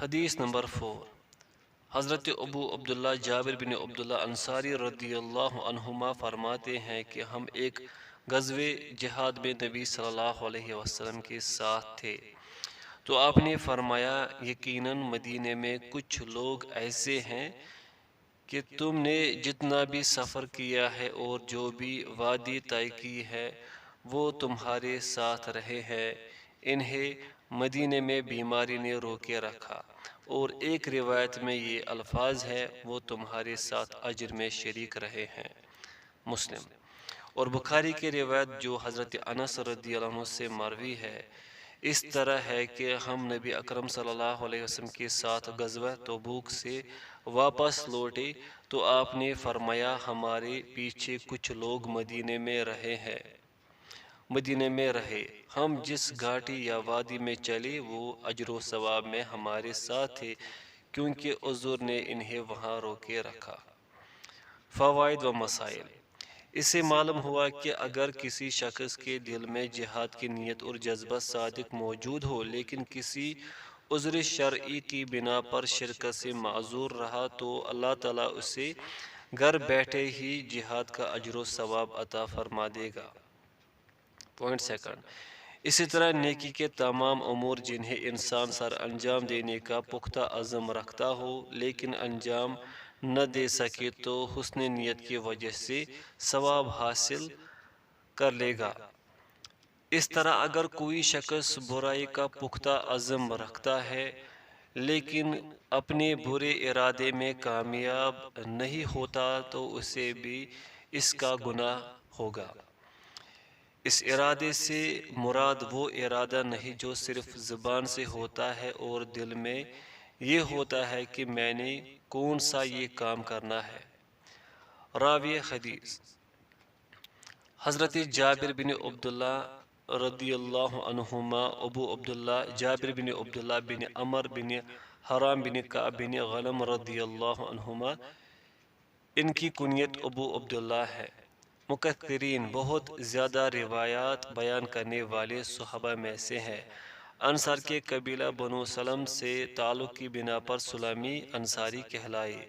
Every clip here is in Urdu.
حدیث نمبر 4۔ حضرت ابو عبداللہ جابر بن عبداللہ انصاری رضی اللہ عنہما فرماتے ہیں کہ ہم ایک غزوہ جہاد میں نبی صلی اللہ علیہ وسلم کے ساتھ تھے، تو آپ نے فرمایا یقیناً مدینے میں کچھ لوگ ایسے ہیں کہ تم نے جتنا بھی سفر کیا ہے اور جو بھی وادی طے کی ہے وہ تمہارے ساتھ رہے ہیں، انہیں مدینے میں بیماری نے روکے رکھا، اور ایک روایت میں یہ الفاظ ہے وہ تمہارے ساتھ اجر میں شریک رہے ہیں۔ مسلم۔ اور بخاری کی روایت جو حضرت انس رضی اللہ عنہ سے مروی ہے اس طرح ہے کہ ہم نبی اکرم صلی اللہ علیہ وسلم کے ساتھ غزوہ تبوک سے واپس لوٹے تو آپ نے فرمایا ہمارے پیچھے کچھ لوگ مدینے میں رہے، ہم جس گھاٹی یا وادی میں چلے وہ اجر و ثواب میں ہمارے ساتھ تھے کیونکہ حضور نے انہیں وہاں روکے رکھا۔ فوائد و مسائل۔ اس سے معلوم ہوا کہ اگر کسی شخص کے دل میں جہاد کی نیت اور جذبہ صادق موجود ہو لیکن کسی عذر شرعی کی بنا پر شرکت سے معذور رہا تو اللہ تعالیٰ اسے گھر بیٹھے ہی جہاد کا اجر و ثواب عطا فرما دے گا۔ Point second. اسی طرح نیکی کے تمام امور جنہیں انسان سر انجام دینے کا پختہ عزم رکھتا ہو لیکن انجام نہ دے سکے تو حسن نیت کی وجہ سے ثواب حاصل کر لے گا۔ اس طرح اگر کوئی شخص برائی کا پختہ عزم رکھتا ہے لیکن اپنے برے ارادے میں کامیاب نہیں ہوتا تو اسے بھی اس کا گناہ ہوگا۔ اس ارادے سے مراد وہ ارادہ نہیں جو صرف زبان سے ہوتا ہے اور دل میں یہ ہوتا ہے کہ میں نے کون سا یہ کام کرنا ہے۔ راوی حدیث حضرت جابر بن عبداللہ رضی اللہ عنہما ابو عبداللہ جابر بن عبداللہ بن عمر بن حرام بن کعب بن غنم رضی اللہ عنہما، ان کی کنیت ابو عبداللہ ہے۔ مکثرین بہت زیادہ روایات بیان کرنے والے صحابہ میں سے ہیں۔ انصار کے قبیلہ بنو سلم سے تعلق کی بنا پر سلمی انصاری کہلائے۔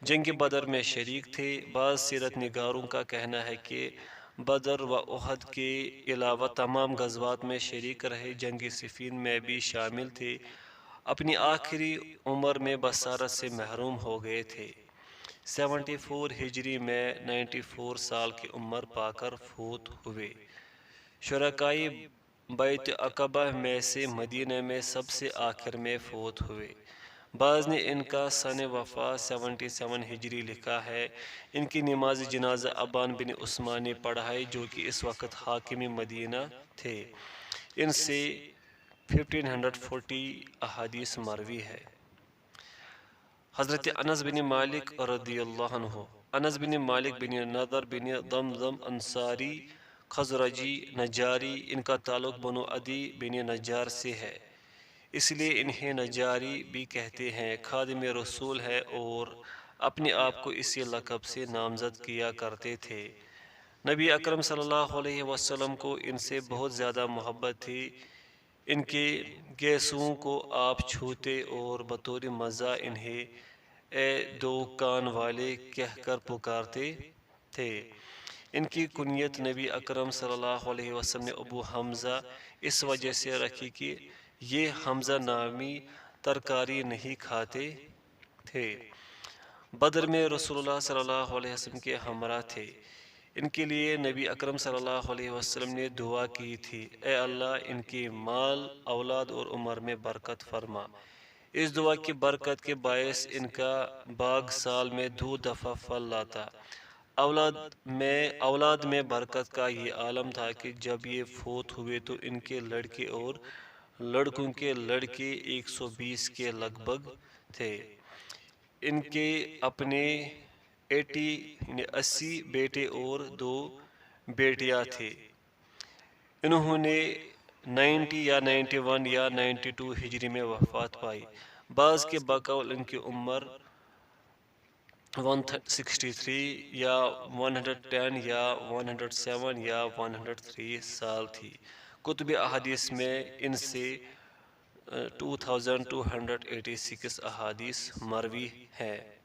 جنگ بدر میں شریک تھے۔ بعض سیرت نگاروں کا کہنا ہے کہ بدر و احد کے علاوہ تمام غزوات میں شریک رہے، جنگ صفین میں بھی شامل تھے۔ اپنی آخری عمر میں بصارت سے محروم ہو گئے تھے۔ 74 ہجری میں 94 سال کی عمر پا کر فوت ہوئے۔ شرکائے بیعت عقبہ میں سے مدینہ میں سب سے آخر میں فوت ہوئے۔ بعض نے ان کا سن وفات 77 ہجری لکھا ہے۔ ان کی نماز جنازہ ابان بن عثمان نے پڑھائی جو کہ اس وقت حاکم مدینہ تھے۔ ان سے 1540 احادیث مروی ہے۔ حضرت انس بن مالک رضی اللہ عنہ۔ انس بن مالک بن نضر بن ضمضم انصاری خزرجی نجاری، ان کا تعلق بنو عدی بن نجار سے ہے، اس لیے انہیں نجاری بھی کہتے ہیں۔ خادم رسول ہے اور اپنے آپ کو اسی لقب سے نامزد کیا کرتے تھے۔ نبی اکرم صلی اللہ علیہ وسلم کو ان سے بہت زیادہ محبت تھی۔ ان کے گیسوؤں کو آپ چھوتے اور بطور مزاح انہیں اے دو کان والے کہہ کر پکارتے تھے۔ ان کی کنیت نبی اکرم صلی اللہ علیہ وسلم نے ابو حمزہ اس وجہ سے رکھی کہ یہ حمزہ نامی ترکاری نہیں کھاتے تھے۔ بدر میں رسول اللہ صلی اللہ علیہ وسلم کے ہمراہ تھے۔ ان کے لیے نبی اکرم صلی اللہ علیہ وسلم نے دعا کی تھی، اے اللہ ان کے مال، اولاد اور عمر میں برکت فرما۔ اس دعا کی برکت کے باعث ان کا باغ سال میں 2 دفعہ پھل لاتا۔ اولاد میں برکت کا یہ عالم تھا کہ جب یہ فوت ہوئے تو ان کے لڑکے اور لڑکوں کے لڑکے 120 کے لگ بھگ تھے۔ ان کے اپنے 80 بیٹے اور 2 بیٹیاں تھے۔ انہوں نے 90 یا 91 یا 92 ہجری میں وفات پائی۔ بعض کے بقول ان کی عمر 163 یا 110 یا 107 یا 103 سال تھی۔ کتب احادیث میں ان سے 2286 احادیث مروی ہے۔